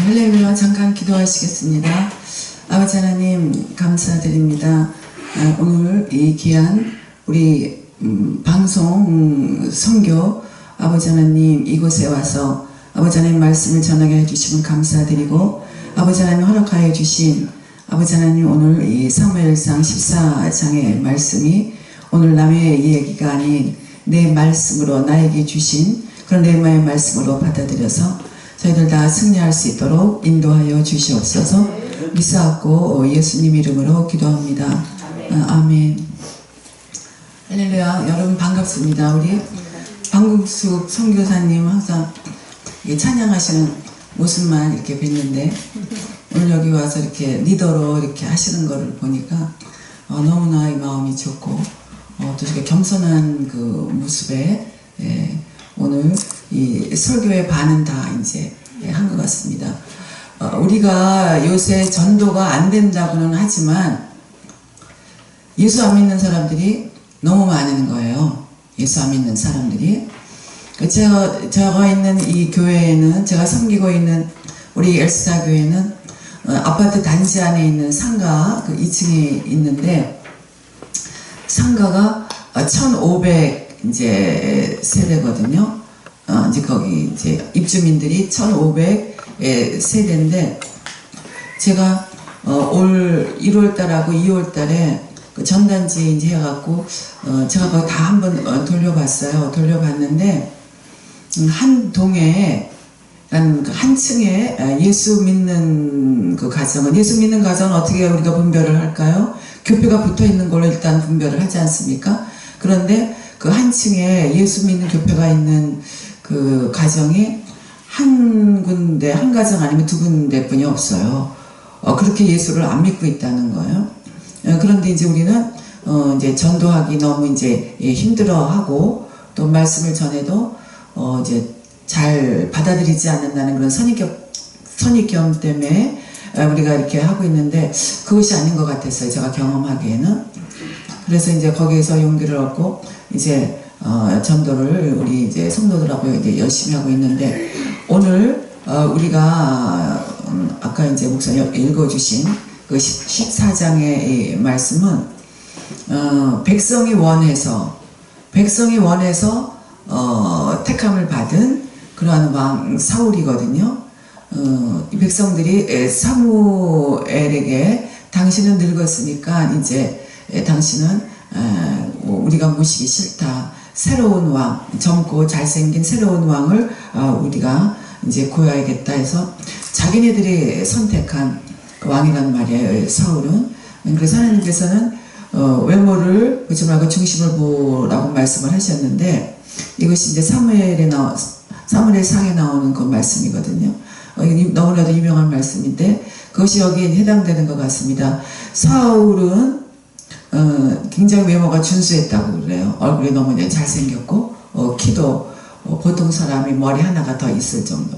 할렐루야. 잠깐 기도하시겠습니다. 아버지 하나님 감사드립니다. 오늘 이 귀한 우리 방송 선교 아버지 하나님 이곳에 와서 아버지 하나님 말씀을 전하게 해주시면 감사드리고, 아버지 하나님 허락하여 주신 아버지 하나님 오늘 이 사무엘상 14장의 말씀이 오늘 남의 이야기가 아닌 내 말씀으로 나에게 주신 그런 레마의 말씀으로 받아들여서 저희들 다 승리할 수 있도록 인도하여 주시옵소서. 믿사옵고 예수님 이름으로 기도합니다. 아멘. 할렐루야. 여러분 반갑습니다. 우리 방국숙 선교사님 항상 찬양하시는 모습만 이렇게 뵀는데 오늘 여기 와서 이렇게 리더로 이렇게 하시는 거를 보니까 너무나 이 마음이 좋고 또 이렇게 겸손한 그 모습에 오늘 이 설교의 반은 다 이제 한 것 같습니다. 우리가 요새 전도가 안 된다고는 하지만 예수 안 믿는 사람들이 너무 많은 거예요. 예수 안 믿는 사람들이. 제가 있는 이 교회에는, 제가 섬기고 있는 우리 엘스다 교회는 아파트 단지 안에 있는 상가 그 2층에 있는데, 상가가 1500 이제 세대거든요. 이제 거기 이제 입주민들이 1500 세대인데, 제가 올 1월달하고 2월달에 그 전단지 이제 해갖고 제가 거기 다 한번 돌려봤어요. 돌려봤는데 한 동에 한 층에 예수 믿는 그 가정은, 예수 믿는 가정은 어떻게 우리가 분별을 할까요? 교표가 붙어 있는 걸로 일단 분별을 하지 않습니까? 그런데 그 한 층에 예수 믿는 교표가 있는 그 가정이 한 군데, 한 가정 아니면 두 군데뿐이 없어요. 그렇게 예수를 안 믿고 있다는 거예요. 그런데 이제 우리는 이제 전도하기 너무 이제 힘들어하고, 또 말씀을 전해도 이제 잘 받아들이지 않는다는 그런 선입견 때문에 우리가 이렇게 하고 있는데, 그것이 아닌 것 같았어요. 제가 경험하기에는. 그래서 이제 거기에서 용기를 얻고 이제 전도를 우리 이제 성도들하고 이제 열심히 하고 있는데, 오늘 우리가 아까 이제 목사님 읽어주신 그 14장의 말씀은 백성이 원해서 택함을 받은 그러한 왕 사울이거든요. 이 백성들이 사무엘에게 당신은 늙었으니까 이제 당신은 우리가 모시기 싫다. 새로운 왕, 젊고 잘생긴 새로운 왕을 우리가 이제 구해야겠다 해서 자기네들이 선택한 그 왕이란 말이에요. 사울은. 그래서 하나님께서는 외모를 보지 말고 중심을 보라고 말씀을 하셨는데, 이것이 이제 사무엘상에 나오는 그 말씀이거든요. 너무나도 유명한 말씀인데 그것이 여기에 해당되는 것 같습니다. 사울은 굉장히 외모가 준수했다고 그래요. 얼굴이 너무 잘생겼고 키도 보통 사람이 머리 하나가 더 있을 정도,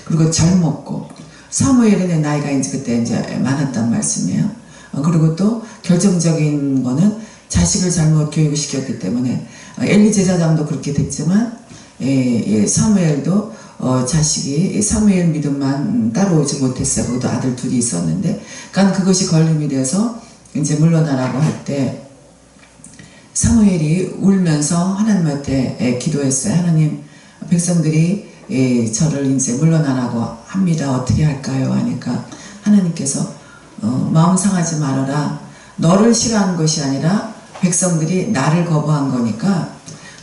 그리고 젊었고, 사무엘은 나이가 이제 그때 이제 많았단 말씀이에요. 그리고 또 결정적인 거는 자식을 잘못 교육을 시켰기 때문에, 엘리 제사장도 그렇게 됐지만 사무엘도 자식이 사무엘 믿음만 따라오지 못했어요. 그것도 아들 둘이 있었는데, 그러니까 그것이 걸림이 돼서 이제 물러나라고 할 때 사무엘이 울면서 하나님한테 기도했어요. 하나님, 백성들이 저를 이제 물러나라고 합니다. 어떻게 할까요? 하니까 하나님께서 마음 상하지 말아라. 너를 싫어하는 것이 아니라 백성들이 나를 거부한 거니까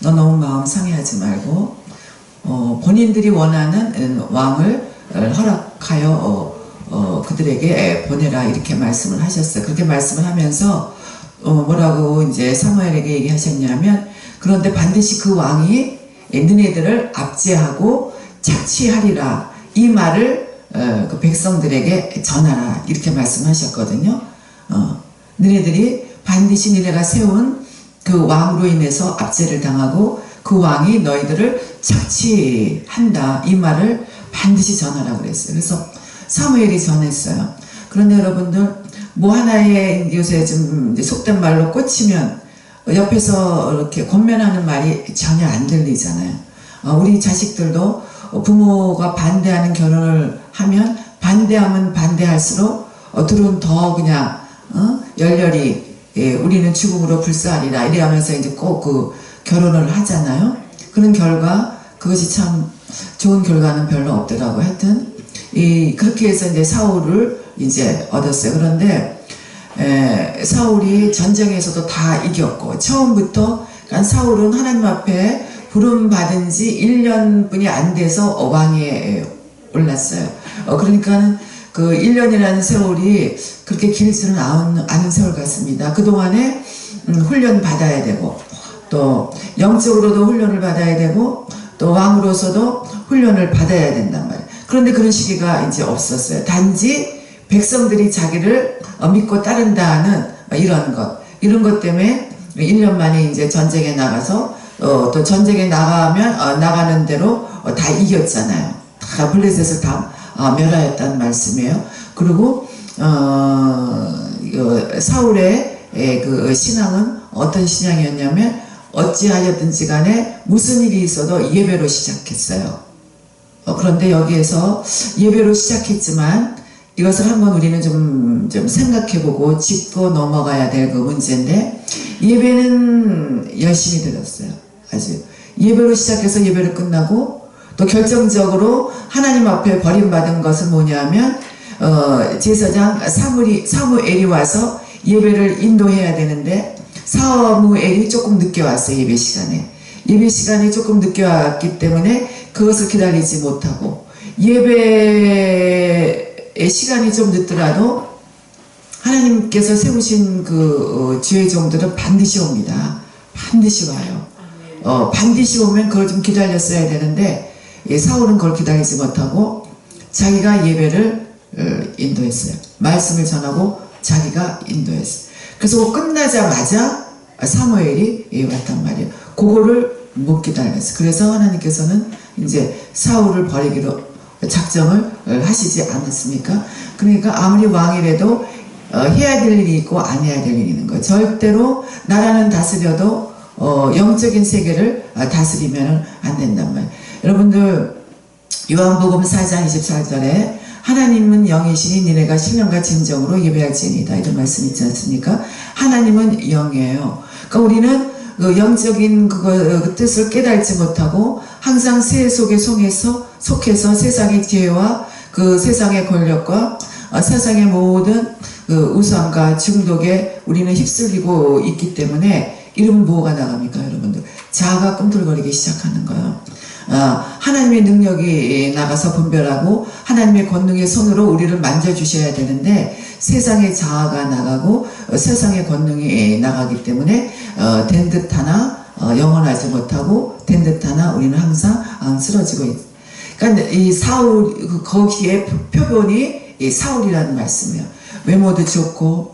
너 너무 마음 상해하지 말고 본인들이 원하는 왕을 허락하여 그들에게 보내라, 이렇게 말씀을 하셨어요. 그렇게 말씀을 하면서 뭐라고 이제 사무엘에게 얘기하셨냐면, 그런데 반드시 그 왕이 너네들을 압제하고 착취하리라, 이 말을 그 백성들에게 전하라, 이렇게 말씀하셨거든요. 너네들이 반드시 너네가 세운 그 왕으로 인해서 압제를 당하고 그 왕이 너희들을 착취한다, 이 말을 반드시 전하라 그랬어요. 그래서 사무엘이 전했어요. 그런데 여러분들, 뭐 하나에 요새 좀 속된 말로 꽂히면 옆에서 이렇게 권면하는 말이 전혀 안 들리잖아요. 우리 자식들도 부모가 반대하는 결혼을 하면 반대하면 반대할수록 둘은 더 그냥 열렬히 우리는 죽음으로 불사하리라 이래 하면서 이제 꼭 그 결혼을 하잖아요. 그런 결과 그것이 참 좋은 결과는 별로 없더라고. 하여튼 그렇게 해서 이제 사울을 이제 얻었어요. 그런데 사울이 전쟁에서도 다 이겼고 처음부터 그러니까 사울은 하나님 앞에 부름 받은 지 1년뿐이 안 돼서 왕위에 올랐어요. 그러니까 그 1년이라는 세월이 그렇게 길지는 않은 세월 같습니다. 그동안에 훈련 받아야 되고 또 영적으로도 훈련을 받아야 되고 또 왕으로서도 훈련을 받아야 된단 말이에요. 그런데 그런 시기가 이제 없었어요. 단지 백성들이 자기를 믿고 따른다는 이런 것 때문에 1년 만에 이제 전쟁에 나가서 또 전쟁에 나가는 대로 다 이겼잖아요. 다 블레셋을 다 멸하였다는 말씀이에요. 그리고 사울의 그 신앙은 어떤 신앙이었냐면 어찌하였든지 간에 무슨 일이 있어도 예배로 시작했어요. 그런데 여기에서 예배로 시작했지만 이것을 한번 우리는 좀 생각해보고 짚고 넘어가야 될 그 문제인데 예배는 열심히 드렸어요. 아주 예배로 시작해서 예배를 끝나고 또 결정적으로 하나님 앞에 버림받은 것은 뭐냐면 제사장 사무엘이 와서 예배를 인도해야 되는데 사무엘이 조금 늦게 왔어요. 예배 시간에 조금 늦게 왔기 때문에 그것을 기다리지 못하고 예배의 시간이 좀 늦더라도 하나님께서 세우신 그 주의 종들은 반드시 옵니다. 반드시 와요. 반드시 오면 그걸 좀 기다렸어야 되는데 사울은 그걸 기다리지 못하고 자기가 예배를 인도했어요. 말씀을 전하고 자기가 인도했어요. 그래서 끝나자마자 사무엘이 왔단 말이에요. 그거를 못 기다렸어요. 그래서 하나님께서는 이제 사울을 버리기로 작정을 하시지 않았습니까? 그러니까 아무리 왕이라도 해야 될 일이 있고 안 해야 될 일이 있는 거예요. 절대로 나라는 다스려도 영적인 세계를 다스리면 안 된단 말이에요. 여러분들 요한복음 4장 24절에 하나님은 영이시니 니네가 신령과 진정으로 예배할지니이다 이런 말씀 있지 않습니까? 하나님은 영이에요. 그러니까 우리는 그 영적인 그 뜻을 깨달지 못하고 항상 새 속에 속해서 세상의 지혜와 그 세상의 권력과 세상의 모든 그 우상과 중독에 우리는 휩쓸리고 있기 때문에 이러면 뭐가 나갑니까 여러분들? 자아가 꿈틀거리기 시작하는 거예요. 하나님의 능력이 나가서 분별하고 하나님의 권능의 손으로 우리를 만져주셔야 되는데 세상의 자아가 나가고 세상의 권능이 나가기 때문에 된 듯 하나 영원하지 못하고 된 듯 하나 우리는 항상 쓰러지고 있어요. 그러니까 이 사울 거기에 표본이 이 사울이라는 말씀이에요. 외모도 좋고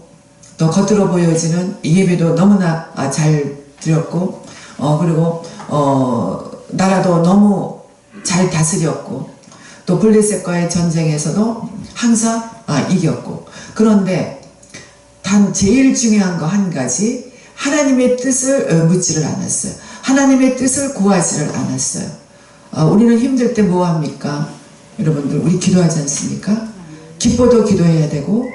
또 겉으로 보여지는 예배도 너무나 잘 드렸고 그리고 나라도 너무 잘 다스렸고 또 블레셋과의 전쟁에서도 항상 이겼고 그런데 단 제일 중요한 거 한 가지 하나님의 뜻을 묻지를 않았어요. 하나님의 뜻을 구하지를 않았어요. 우리는 힘들 때 뭐 합니까? 여러분들 우리 기도하지 않습니까? 기뻐도 기도해야 되고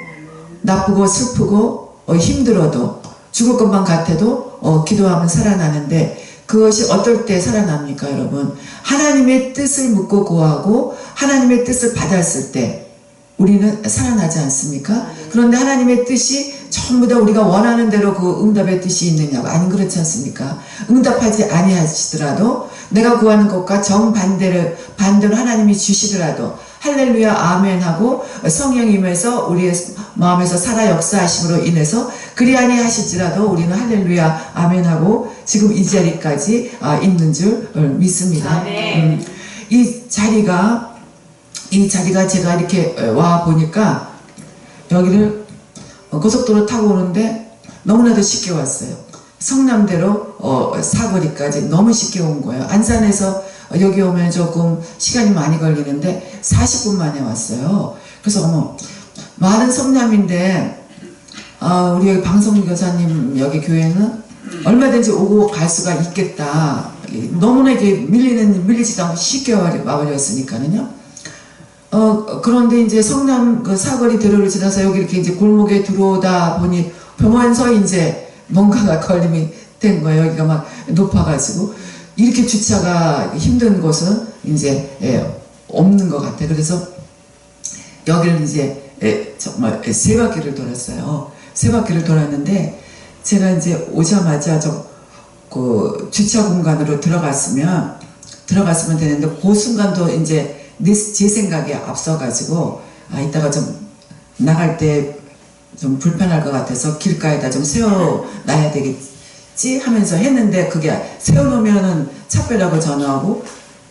나쁘고 슬프고 힘들어도 죽을 것만 같아도 기도하면 살아나는데 그것이 어떨 때 살아납니까 여러분? 하나님의 뜻을 묻고 구하고 하나님의 뜻을 받았을 때 우리는 살아나지 않습니까? 그런데 하나님의 뜻이 전부 다 우리가 원하는 대로 그 응답의 뜻이 있느냐고 아니 그렇지 않습니까? 응답하지 아니하시더라도 내가 구하는 것과 정반대로 하나님이 주시더라도 할렐루야 아멘 하고 성령이 임해서 우리의 마음에서 살아 역사하심으로 인해서 그리 아니하실지라도 우리는 할렐루야 아멘 하고 지금 이 자리까지 있는 줄 믿습니다. 이 자리가 제가 이렇게 와 보니까 여기를 고속도로 타고 오는데 너무나도 쉽게 왔어요. 성남대로 사거리까지 너무 쉽게 온 거예요. 안산에서 여기 오면 조금 시간이 많이 걸리는데 40분 만에 왔어요. 그래서 어머 많은 성남인데 우리 여기 방송 교사님 여기 교회는 얼마든지 오고 갈 수가 있겠다. 너무나 이게 밀리지도 않고 쉽게 와버렸으니까는요. 그런데 이제 성남 그 사거리 대로를 지나서 여기 이렇게 이제 골목에 들어오다 보면서 이제 뭔가가 걸림이 된 거예요. 여기가 막 높아가지고. 이렇게 주차가 힘든 곳은 이제 없는 것 같아요. 그래서 여기를 이제 정말 세 바퀴를 돌았어요. 세 바퀴를 돌았는데 제가 이제 오자마자 그 주차 공간으로 들어갔으면 되는데 그 순간도 이제 제 생각에 앞서가지고 이따가 좀 나갈 때 좀 불편할 것 같아서 길가에다 좀 세워놔야 되겠지 하면서 했는데 그게 세워놓으면은 차 빼라고 전화하고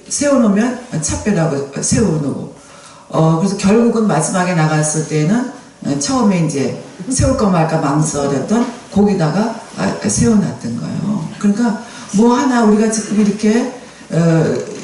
세워놓으면 차 빼라고 세워놓고 그래서 결국은 마지막에 나갔을 때는 처음에 이제 세울까 말까 망설였던 거기다가 세워놨던 거예요. 그러니까 뭐 하나 우리가 지금 이렇게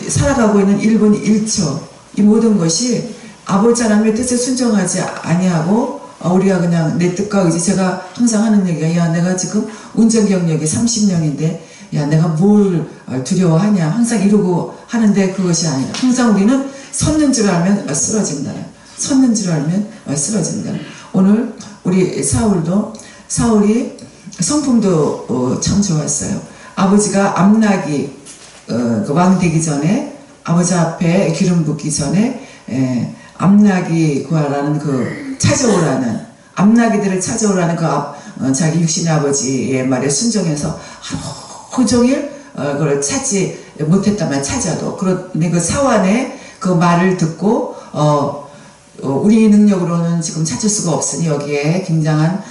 살아가고 있는 1분 1초 이 모든 것이 아버지 하나님의 뜻에 순종하지 아니하고 우리가 그냥 내 뜻과 의지 제가 항상 하는 얘기가 야 내가 지금 운전 경력이 30년인데 야 내가 뭘 두려워하냐 항상 이러고 하는데 그것이 아니라 항상 우리는 섰는 줄 알면 쓰러진다. 섰는 줄 알면 쓰러진다. 오늘 우리 사울이 성품도 참 좋았어요. 아버지가 암나기 왕 되기 전에 아버지 앞에 기름 붓기 전에 암나기 구하라는 찾아오라는 암나기들을 찾아오라는 자기 육신의 아버지의 말에 순종해서 하루 종일 그걸 찾지 못했다만 찾아도 그런데 그 사환의 그 말을 듣고 우리 능력으로는 지금 찾을 수가 없으니 여기에 굉장한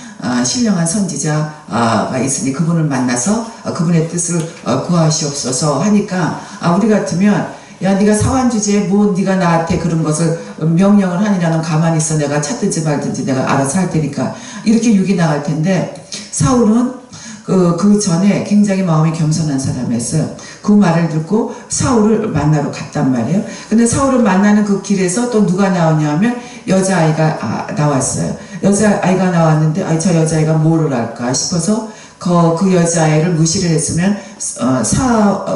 신령한 선지자가 있으니 그분을 만나서 그분의 뜻을 구하시옵소서 하니까 우리 같으면 야 네가 사환 주제에 뭐 네가 나한테 그런 것을 명령을 하니라는 가만히 있어 내가 찾든지 말든지 내가 알아서 할 테니까 이렇게 육이 나갈 텐데 사울은 그 전에 굉장히 마음이 겸손한 사람이었어요. 그 말을 듣고 사울을 만나러 갔단 말이에요. 근데 사울을 만나는 그 길에서 또 누가 나오냐면 여자아이가 나왔어요. 여자아이가 나왔는데 저 여자아이가 뭐를 할까 싶어서 그 여자아이를 무시를 했으면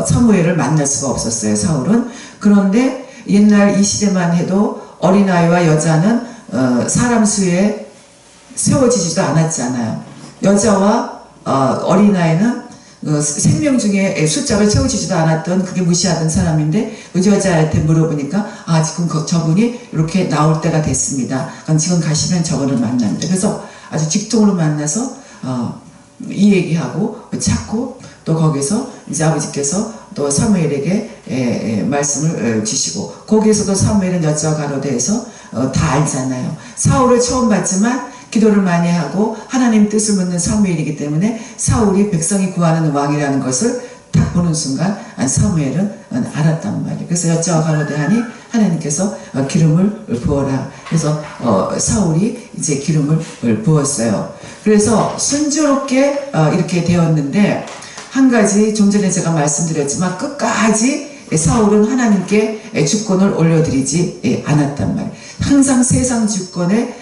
사무엘을 만날 수가 없었어요. 사울은. 그런데 옛날 이 시대만 해도 어린아이와 여자는 사람 수에 세워지지도 않았잖아요. 여자와 어린아이는 생명 중에 숫자를 채워지지도 않았던 그게 무시하던 사람인데 그 여자한테 물어보니까 지금 저분이 이렇게 나올 때가 됐습니다. 그럼 지금 가시면 저분을 만납니다. 그래서 아주 직통으로 만나서 이 얘기하고 찾고 또 거기서 이제 아버지께서 또 사무엘에게 말씀을 주시고 거기에서도 사무엘은 여자와 가로대해서 다 알잖아요. 사울을 처음 봤지만 기도를 많이 하고 하나님 뜻을 묻는 사무엘이기 때문에 사울이 백성이 구하는 왕이라는 것을 딱 보는 순간 사무엘은 알았단 말이에요. 그래서 여자와 가로대하니 하나님께서 기름을 부어라. 그래서 사울이 이제 기름을 부었어요. 그래서 순조롭게 이렇게 되었는데 한 가지 좀 전에 제가 말씀드렸지만 끝까지 사울은 하나님께 주권을 올려드리지 않았단 말이에요. 항상 세상 주권에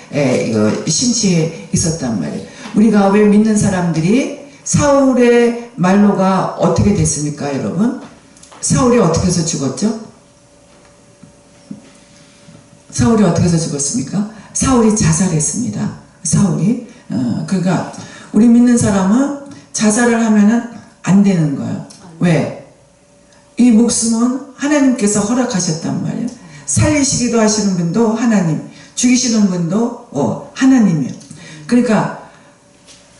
심취해 있었단 말이에요. 우리가 왜 믿는 사람들이 사울의 말로가 어떻게 됐습니까, 여러분? 사울이 어떻게 해서 죽었죠? 사울이 어떻게 해서 죽었습니까? 사울이 자살했습니다. 사울이. 그러니까 우리 믿는 사람은 자살을 하면은 안 되는 거예요. 왜? 이 목숨은 하나님께서 허락하셨단 말이에요. 살리시기도 하시는 분도 하나님, 죽이시는 분도 하나님이에요. 그러니까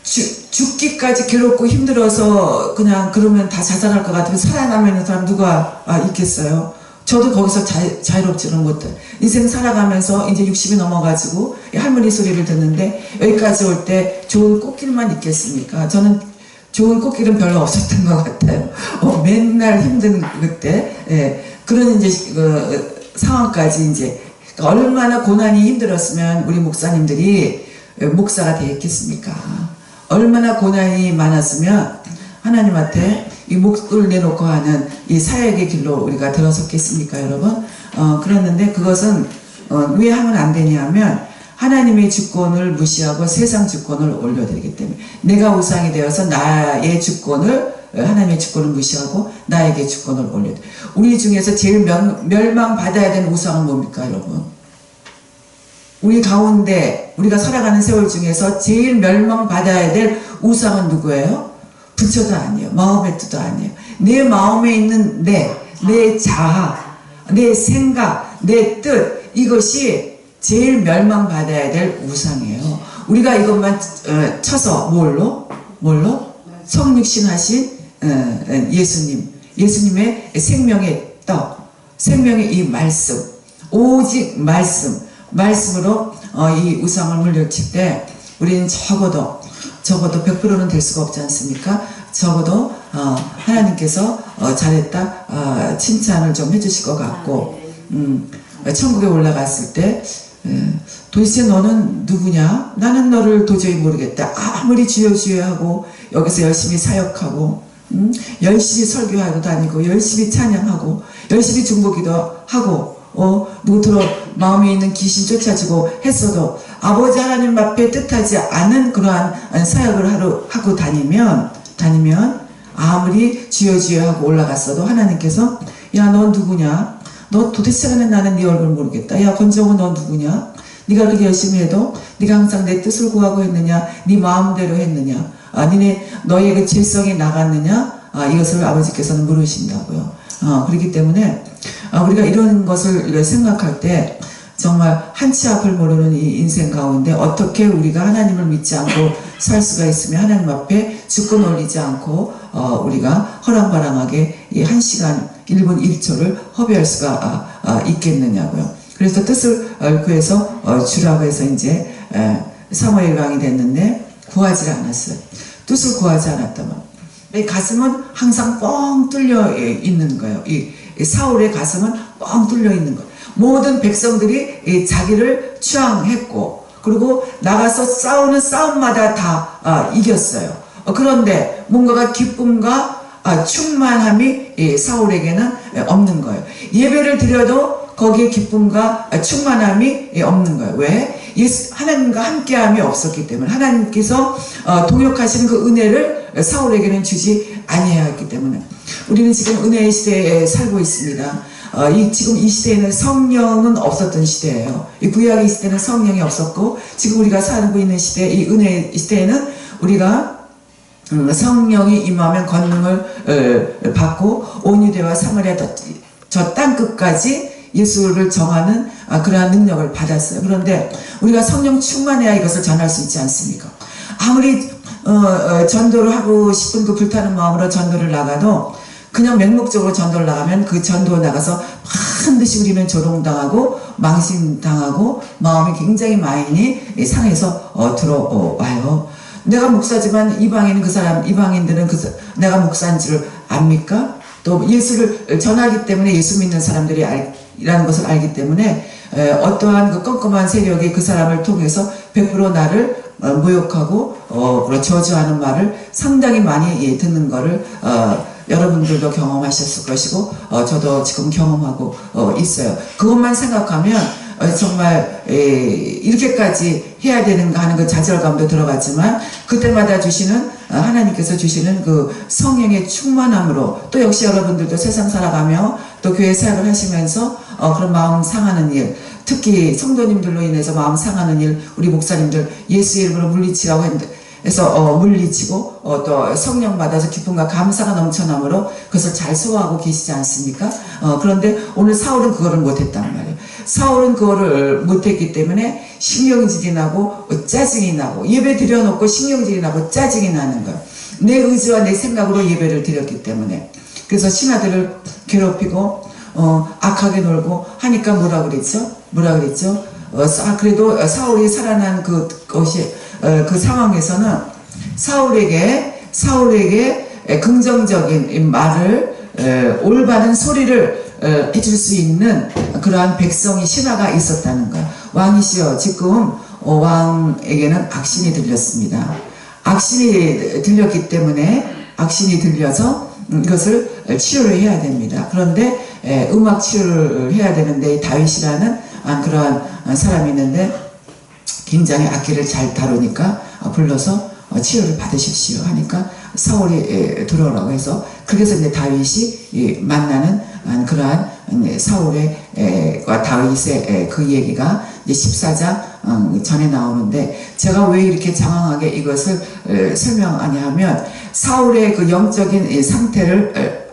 죽기까지 괴롭고 힘들어서 그냥 그러면 다 자살할 것 같으면 살아남는 사람 누가 있겠어요? 저도 거기서 자유롭지는 못해. 인생 살아가면서 이제 60이 넘어가지고 할머니 소리를 듣는데 여기까지 올 때 좋은 꽃길만 있겠습니까? 저는 좋은 꽃길은 별로 없었던 것 같아요. 맨날 힘든 그때 그런 이제 상황까지 이제 얼마나 고난이 힘들었으면 우리 목사님들이 목사가 되었겠습니까? 얼마나 고난이 많았으면 하나님한테 이 목을 내놓고 하는 이 사역의 길로 우리가 들어섰겠습니까, 여러분? 그랬는데 그것은 왜 하면 안 되냐면 하나님의 주권을 무시하고 세상 주권을 올려드리기 때문에 내가 우상이 되어서 나의 주권을 하나님의 주권을 무시하고 나에게 주권을 올려드려. 우리 중에서 제일 멸망받아야 되는 우상은 뭡니까, 여러분? 우리 가운데 우리가 살아가는 세월 중에서 제일 멸망받아야 될 우상은 누구예요? 부처도 아니에요. 마호메트도 아니에요. 내 마음에 있는 내 자아, 내 생각, 내 뜻, 이것이 제일 멸망받아야 될 우상이에요. 우리가 이것만 쳐서 뭘로? 성육신 하신 예수님의 생명의 떡, 생명의 이 말씀, 오직 말씀으로 이 우상을 물리칠 때 우리는 적어도 100%는 될 수가 없지 않습니까? 적어도 하나님께서 잘했다 칭찬을 좀 해주실 것 같고, 천국에 올라갔을 때 도대체 너는 누구냐? 나는 너를 도저히 모르겠다. 아무리 주여 주여 하고 여기서 열심히 사역하고 열심히 설교하고 다니고 열심히 찬양하고 열심히 중보기도 하고 누구처럼 마음에 있는 귀신 쫓아주고 했어도 아버지 하나님 앞에 뜻하지 않은 그러한 사역을 하고 다니면 아무리 주여 주여 하고 올라갔어도 하나님께서 야, 너 누구냐? 너 도대체 나는 네 얼굴 모르겠다. 야, 권정우 너 누구냐? 네가 그렇게 열심히 해도 네가 항상 내 뜻을 구하고 했느냐? 네 마음대로 했느냐? 너의 그 질성이 나갔느냐? 이것을 아버지께서는 물으신다고요. 그렇기 때문에 우리가 이런 것을 생각할 때 정말 한치 앞을 모르는 이 인생 가운데 어떻게 우리가 하나님을 믿지 않고 살 수가 있으며 하나님 앞에 죽고 놀리지 않고 우리가 허랑바랑하게 이 1시간 1분 1초를 허비할 수가 있겠느냐고요. 그래서 뜻을 구해서 주라고 해서 이제 사무엘 왕이 됐는데 구하지 않았어요. 뜻을 구하지 않았다면 이 가슴은 항상 뻥 뚫려 있는 거예요. 이 사울의 가슴은 뻥 뚫려 있는 거예요. 모든 백성들이 자기를 추앙했고 그리고 나가서 싸우는 싸움마다 다 이겼어요. 그런데 뭔가가 기쁨과 충만함이 사울에게는 없는 거예요. 예배를 드려도 거기에 기쁨과 충만함이 없는 거예요. 왜? 하나님과 함께함이 없었기 때문에 하나님께서 동역하시는 그 은혜를 사울에게는 주지 아니하였기 때문에 우리는 지금 은혜의 시대에 살고 있습니다. 지금 이 시대에는 성령은 없었던 시대예요. 이 구약의 시대는 성령이 없었고 지금 우리가 살고 있는 시대, 이 은혜의 시대에는 우리가 성령이 임하면 권능을 받고 온 유대와 사마리아 저 땅끝까지 예수를 정하는 그러한 능력을 받았어요. 그런데 우리가 성령 충만해야 이것을 전할 수 있지 않습니까? 아무리 전도를 하고 싶은 그 불타는 마음으로 전도를 나가도 그냥 맹목적으로 전도를 나가면 그 전도 나가서 반드시 우리는 조롱당하고 망신당하고 마음이 굉장히 많이 상해서 들어와요. 내가 목사지만 이방인들은 내가 목사인 줄 압니까? 또 예수를 전하기 때문에 예수 믿는 사람들이 이라는 것을 알기 때문에 어떠한 그 껌껌한 세력이 그 사람을 통해서 100% 나를 모욕하고 저주하는 말을 상당히 많이 듣는 거를 여러분들도 경험하셨을 것이고 저도 지금 경험하고 있어요. 그것만 생각하면 정말 이렇게까지 해야 되는가 하는 그 좌절감도 들어갔지만 그때마다 하나님께서 주시는 그 성령의 충만함으로 또 역시 여러분들도 세상 살아가며 또 교회 사역을 하시면서 그런 마음 상하는 일, 특히 성도님들로 인해서 마음 상하는 일, 우리 목사님들 예수의 이름으로 물리치라고 해서 물리치고 또 성령 받아서 기쁨과 감사가 넘쳐남으로 그것을 잘 소화하고 계시지 않습니까? 그런데 오늘 사울은 그거를 못했단 말이에요. 사울은 그거를 못했기 때문에 신경질이 나고 짜증이 나고 예배 드려놓고 신경질이 나고 짜증이 나는 거예요. 내 의지와 내 생각으로 예배를 드렸기 때문에. 그래서 신하들을 괴롭히고 악하게 놀고 하니까 뭐라 그랬죠? 그래도 사울이 살아난 그것이 그 상황에서는 사울에게 긍정적인 말을 올바른 소리를 해줄 수 있는 그러한 백성이 신하가 있었다는 거예요. 왕이시여 지금 왕에게는 악신이 들렸습니다. 악신이 들렸기 때문에 악신이 들려서 이것을 치료를 해야 됩니다. 그런데 음악 치료를 해야 되는데 다윗이라는 그러한 사람이 있는데 굉장히 악기를 잘 다루니까 불러서 치료를 받으십시오 하니까 사울이 들어오라고 해서 그래서 이제 다윗이 만나는 그러한 사울과 다윗의 그 얘기가 이제 14장 전에 나오는데 제가 왜 이렇게 장황하게 이것을 설명하냐 하면 사울의 그 영적인 상태를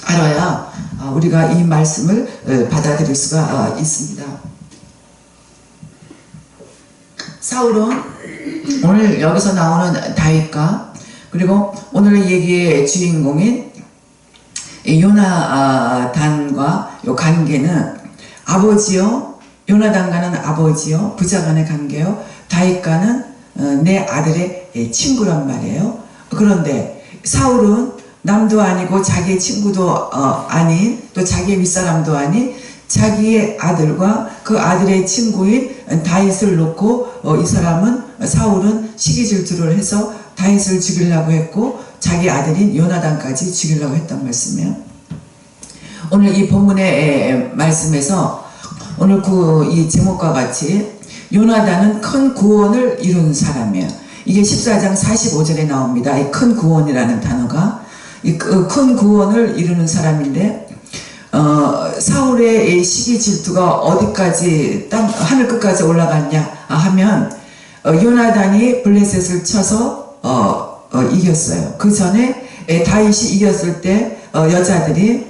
알아야 우리가 이 말씀을 받아들일 수가 있습니다. 사울은 오늘 여기서 나오는 다윗과 그리고 오늘 얘기의 주인공인 요나단과 요 관계는 아버지요, 요나단과는 아버지요, 부자간의 관계요, 다윗과는 내 아들의 친구란 말이에요. 그런데 사울은 남도 아니고 자기의 친구도 아닌 또 자기의 윗사람도 아닌 자기의 아들과 그 아들의 친구인 다윗을 놓고 이 사람은 사울은 시기질투를 해서 다윗을 죽이려고 했고 자기 아들인 요나단까지 죽이려고 했단 말씀이에요. 오늘 이 본문의 말씀에서 오늘 이 제목과 같이 요나단은 큰 구원을 이룬 사람이에요. 이게 14장 45절에 나옵니다. 이 큰 구원이라는 단어가 이 큰 구원을 이루는 사람인데 사울의 시기 질투가 어디까지 하늘 끝까지 올라갔냐 하면 요나단이 블레셋을 쳐서 이겼어요. 그 전에 다윗이 이겼을 때 여자들이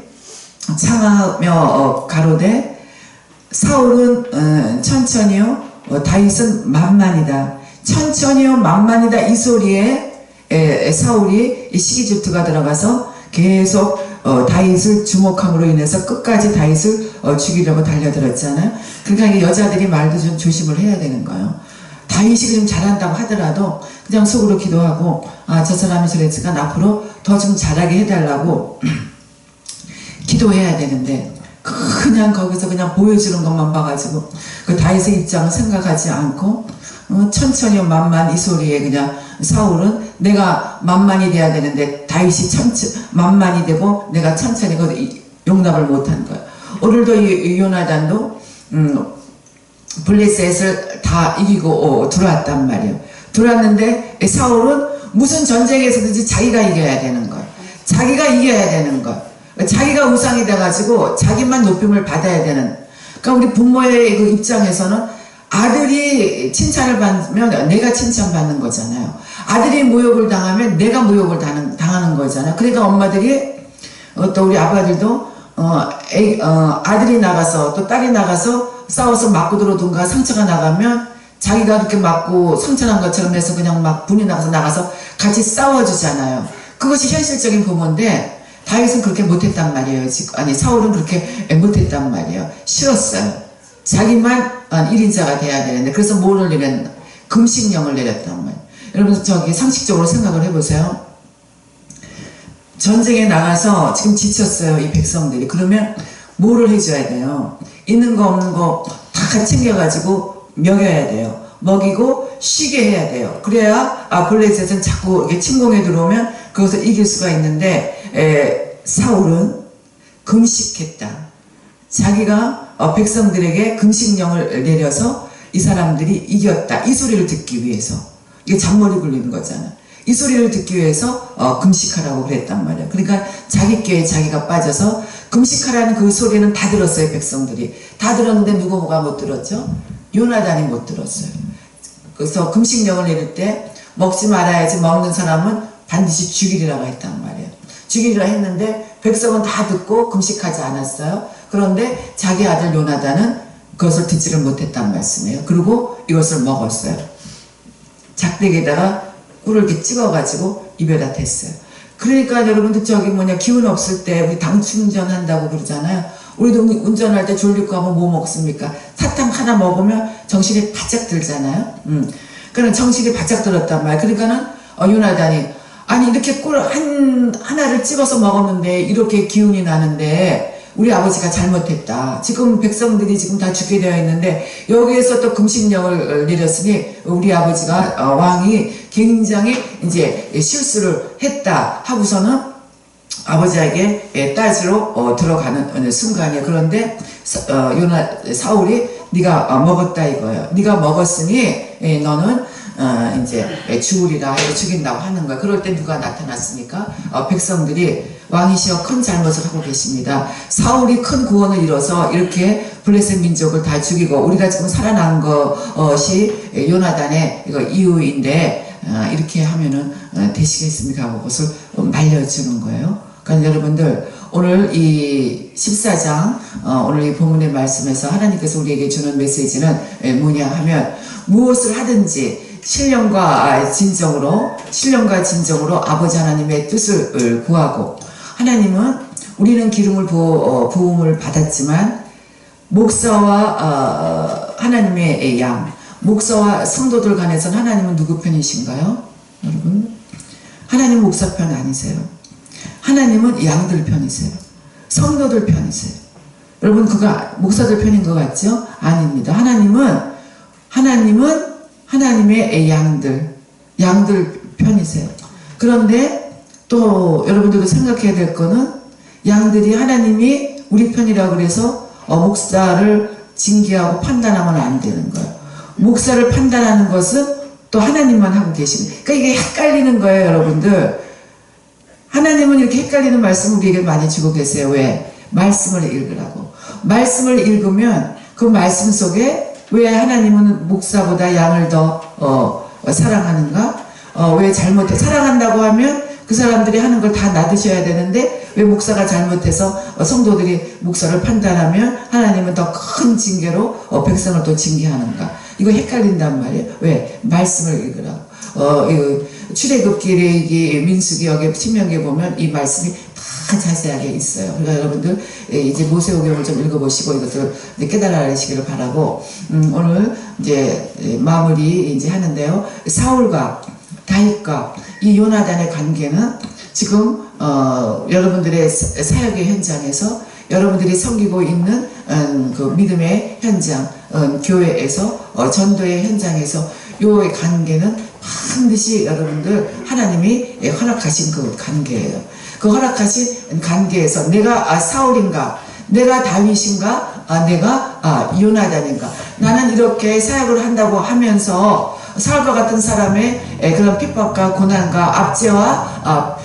창하며 가로되 사울은 천천히요 다윗은 만만이다. 천천히요 만만이다. 이 소리에 사울이 시기질투가 들어가서 계속 다윗을 주목함으로 인해서 끝까지 다윗을 죽이려고 달려들었잖아요. 그러니까 여자들이 말도 좀 조심을 해야 되는 거예요. 다윗이 좀 잘한다고 하더라도 그냥 속으로 기도하고 저 사람이 저랬으니까 앞으로 더 좀 잘하게 해달라고 기도해야 되는데 그냥 거기서 그냥 보여주는 것만 봐가지고 그 다윗의 입장을 생각하지 않고 천천히 만만 이 소리에 그냥 사울은 내가 만만이 돼야 되는데 다윗이 만만이 되고 내가 천천히 용납을 못한 거야. 오늘도 이 요나단도 블레셋을 다 이기고 들어왔단 말이에요. 들어왔는데 사울은 무슨 전쟁에서든지 자기가 이겨야 되는 거야. 자기가 이겨야 되는 거야. 자기가 우상이 돼가지고 자기만 높임을 받아야 되는. 그러니까 우리 부모의 그 입장에서는 아들이 칭찬을 받으면 내가 칭찬받는 거잖아요. 아들이 모욕을 당하면 내가 모욕을 당하는 거잖아요. 그러니까 엄마들이 또 우리 아빠들도 아들이 나가서 또 딸이 나가서 싸워서 맞고 들어오든가 상처가 나가면 자기가 그렇게 맞고 상처난 것처럼 해서 그냥 막 분이 나가서 같이 싸워주잖아요. 그것이 현실적인 부모인데 다윗은 그렇게 못했단 말이에요. 아니 사울은 그렇게 못했단 말이에요. 싫었어요. 자기만 1인자가 돼야 되는데 그래서 뭐를 내렸나? 금식령을 내렸단 말이에요. 여러분 상식적으로 생각을 해보세요. 전쟁에 나가서 지금 지쳤어요. 이 백성들이. 그러면 뭐를 해줘야 돼요? 있는 거 없는 거 다 챙겨가지고 먹여야 돼요. 먹이고 쉬게 해야 돼요. 그래야 블레셋은 자꾸 이렇게 침공에 들어오면 그것을 이길 수가 있는데 사울은 금식했다. 자기가 백성들에게 금식령을 내려서 이 사람들이 이겼다. 이 소리를 듣기 위해서. 이게 잔머리 굴리는 거잖아. 이 소리를 듣기 위해서 금식하라고 그랬단 말이야. 그러니까 자기 꾀에 자기가 빠져서 금식하라는 그 소리는 다 들었어요. 백성들이. 다 들었는데 누구가 못 들었죠? 요나단이 못 들었어요. 그래서 금식령을 내릴 때 먹지 말아야지 먹는 사람은 반드시 죽이리라고 했단 말이에요. 죽이리라 했는데 백성은 다 듣고 금식하지 않았어요. 그런데 자기 아들 요나단은 그것을 듣지를 못했단 말씀이에요. 그리고 이것을 먹었어요. 작대기에다가 꿀을 이렇게 찍어가지고 입에다 댔어요. 그러니까 여러분들 기운 없을 때 우리 당 충전한다고 그러잖아요. 우리도 운전할 때 졸리고 하면 뭐 먹습니까? 사탕 하나 먹으면 정신이 바짝 들잖아요. 그러니까 정신이 바짝 들었단 말이에요. 그러니까는 요나단이 아니 이렇게 꿀 하나를 찍어서 먹었는데 이렇게 기운이 나는데 우리 아버지가 잘못했다. 지금 백성들이 지금 다 죽게 되어 있는데 여기에서 또 금식령을 내렸으니 우리 아버지가 왕이 굉장히 이제 실수를 했다 하고서는 아버지에게 따지러 들어가는 순간이에요. 그런데 사울이 네가 먹었다 이거예요. 네가 먹었으니 너는 이제 죽으리라 해서 죽인다고 하는 거야. 그럴 때 누가 나타났습니까? 백성들이 왕이시여 큰 잘못을 하고 계십니다. 사울이 큰 구원을 이뤄서 이렇게 블레셋 민족을 다 죽이고 우리가 지금 살아난 것이 요나단의 이유인데 이렇게 하면은 되시겠습니까 하고 그것을 말려주는 거예요. 그러니까 여러분들 오늘 이 14장 오늘 이 본문의 말씀에서 하나님께서 우리에게 주는 메시지는 뭐냐 하면 무엇을 하든지 신령과 진정으로 아버지 하나님의 뜻을 구하고 하나님은 우리는 기름을 부음을 받았지만 목사와 하나님의 양 목사와 성도들 간에서는 하나님은 누구 편이신가요? 여러분 하나님 목사 편 아니세요. 하나님은 양들 편이세요. 성도들 편이세요. 여러분 그거 목사들 편인 것 같죠? 아닙니다. 하나님은 하나님의 양들 편이세요. 그런데 또 여러분들도 생각해야 될 거는 양들이 하나님이 우리 편이라고 그래서 목사를 징계하고 판단하면 안 되는 거예요. 목사를 판단하는 것은 또 하나님만 하고 계시는. 그러니까 이게 헷갈리는 거예요, 여러분들. 하나님은 이렇게 헷갈리는 말씀을 우리에게 많이 주고 계세요. 왜? 말씀을 읽으라고. 말씀을 읽으면 그 말씀 속에 왜 하나님은 목사보다 양을 더 사랑하는가? 왜 사랑한다고 하면 그 사람들이 하는 걸 다 놔두셔야 되는데 왜 목사가 잘못해서 성도들이 목사를 판단하면 하나님은 더 큰 징계로 백성을 또 징계하는가? 이거 헷갈린단 말이에요. 왜? 말씀을 읽으라고. 출애굽기, 레위기, 민수기, 여기 신명기에 보면 이 말씀이 다 자세하게 있어요. 그러니까 여러분들 이제 모세오경을 좀 읽어보시고 이것을 깨달으시기를 바라고 오늘 이제 마무리 이제 하는데요. 사울과 다윗과 이 요나단의 관계는 지금 여러분들의 사역의 현장에서 여러분들이 섬기고 있는 그 믿음의 현장, 교회에서 전도의 현장에서 요 관계는 반드시 여러분들 하나님이 허락하신 그 관계예요. 그 허락하신 관계에서 내가 사울인가, 내가 다윗인가, 내가 요나단인가. 나는 이렇게 사역을 한다고 하면서 사울과 같은 사람의 그런 핍박과 고난과 압제와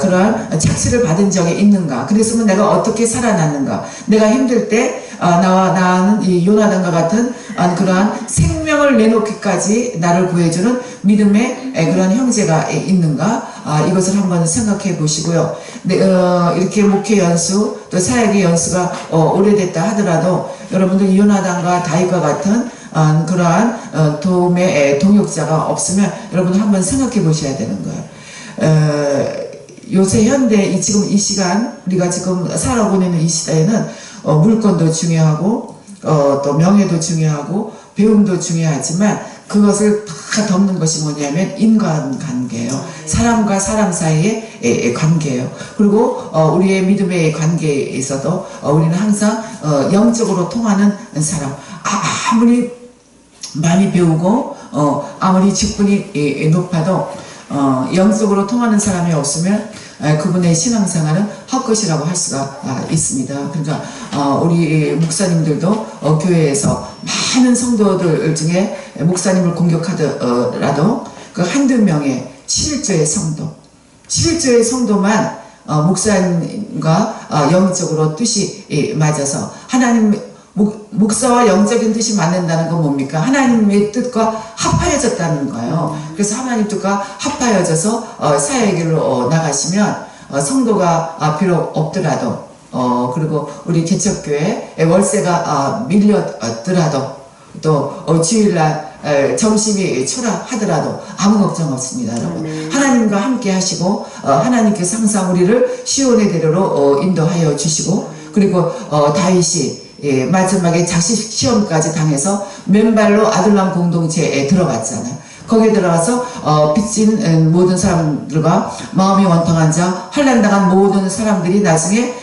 그런 착시를 받은 적이 있는가? 그랬으면 내가 어떻게 살아났는가? 내가 힘들 때 나는 이 요나단과 같은 그러한 생명을 내놓기까지 나를 구해주는 믿음의 그런 형제가 있는가? 이것을 한번 생각해 보시고요. 이렇게 목회 연수 또 사역의 연수가 오래됐다 하더라도 여러분들 요나단과 다윗과 같은 그러한 도움의 동역자가 없으면 여러분 한번 생각해 보셔야 되는 거예요. 요새 현대 지금 이 시간 우리가 지금 살아보내는 이 시대에는 물건도 중요하고 또 명예도 중요하고 배움도 중요하지만 그것을 다 덮는 것이 뭐냐면 인간관계예요. 사람과 사람 사이의 관계예요. 그리고 우리의 믿음의 관계에 있어도 우리는 항상 영적으로 통하는 사람. 아무리 많이 배우고 아무리 직분이 높아도 영적으로 통하는 사람이 없으면 그분의 신앙생활은 헛것이라고 할 수가 있습니다. 그러니까 우리 목사님들도 교회에서 많은 성도들 중에 목사님을 공격하더라도 그 한두 명의 11조의 성도만 목사님과 영적으로 뜻이 맞아서 하나님 목사와 영적인 뜻이 맞는다는 건 뭡니까? 하나님의 뜻과 합하여졌다는 거예요. 그래서 하나님 뜻과 합하여져서 사역의 길로 나가시면 성도가 비록 없더라도 그리고 우리 개척교회 월세가 밀렸더라도 또 주일날 점심이 초라하더라도 아무 걱정 없습니다, 여러분. 하나님과 함께 하시고 하나님께서 항상 우리를 시온의 대로로 인도하여 주시고 그리고 다윗이 마지막에 자식 시험까지 당해서 맨발로 아둘람 공동체에 들어갔잖아요. 거기에 들어가서 빚진 모든 사람들과 마음이 원통한 자, 환난당한 모든 사람들이 나중에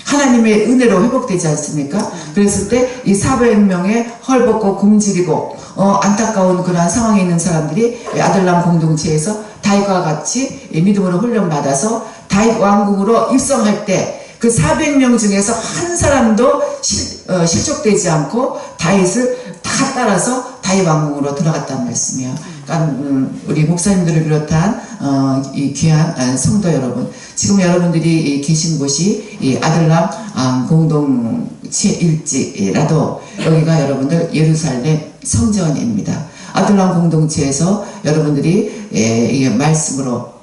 하나님의 은혜로 회복되지 않습니까? 그랬을 때 이 400명의 헐벗고 굶주리고 안타까운 그러한 상황에 있는 사람들이 아둘람 공동체에서 다윗과 같이 믿음으로 훈련받아서 다윗 왕궁으로 입성할 때 그 400명 중에서 한 사람도 실족되지 않고 다윗을 다 따라서 자유왕국으로 들어갔다는 말씀이에요. 그러니까 우리 목사님들을 비롯한 이 귀한 성도 여러분, 지금 여러분들이 계신 곳이 이 아들람 공동체 일지라도 여기가 여러분들 예루살렘 성전입니다. 아들람 공동체에서 여러분들이 이 말씀으로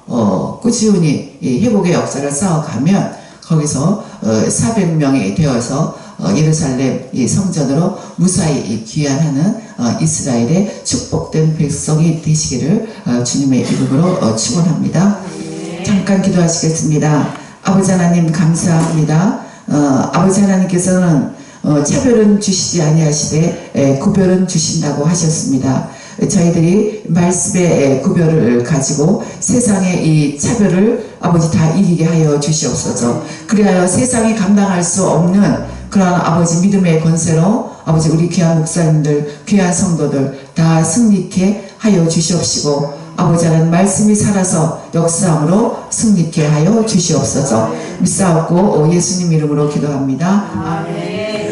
꾸준히 회복의 역사를 쌓아가면 거기서 400명이 되어서 예루살렘 이 성전으로 무사히 귀환하는 이스라엘의 축복된 백성이 되시기를 주님의 이름으로 축원합니다. 잠깐 기도하시겠습니다. 아버지 하나님 감사합니다. 아버지 하나님께서는 차별은 주시지 아니하시되 구별은 주신다고 하셨습니다. 저희들이 말씀의 구별을 가지고 세상의 이 차별을 아버지 다 이기게 하여 주시옵소서. 그리하여 세상이 감당할 수 없는 그러한 아버지 믿음의 권세로 아버지 우리 귀한 목사님들 귀한 성도들 다 승리케 하여 주시옵시고 아버지 하나님 말씀이 살아서 역사함으로 승리케 하여 주시옵소서. 믿사옵고 예수님 이름으로 기도합니다. 아멘.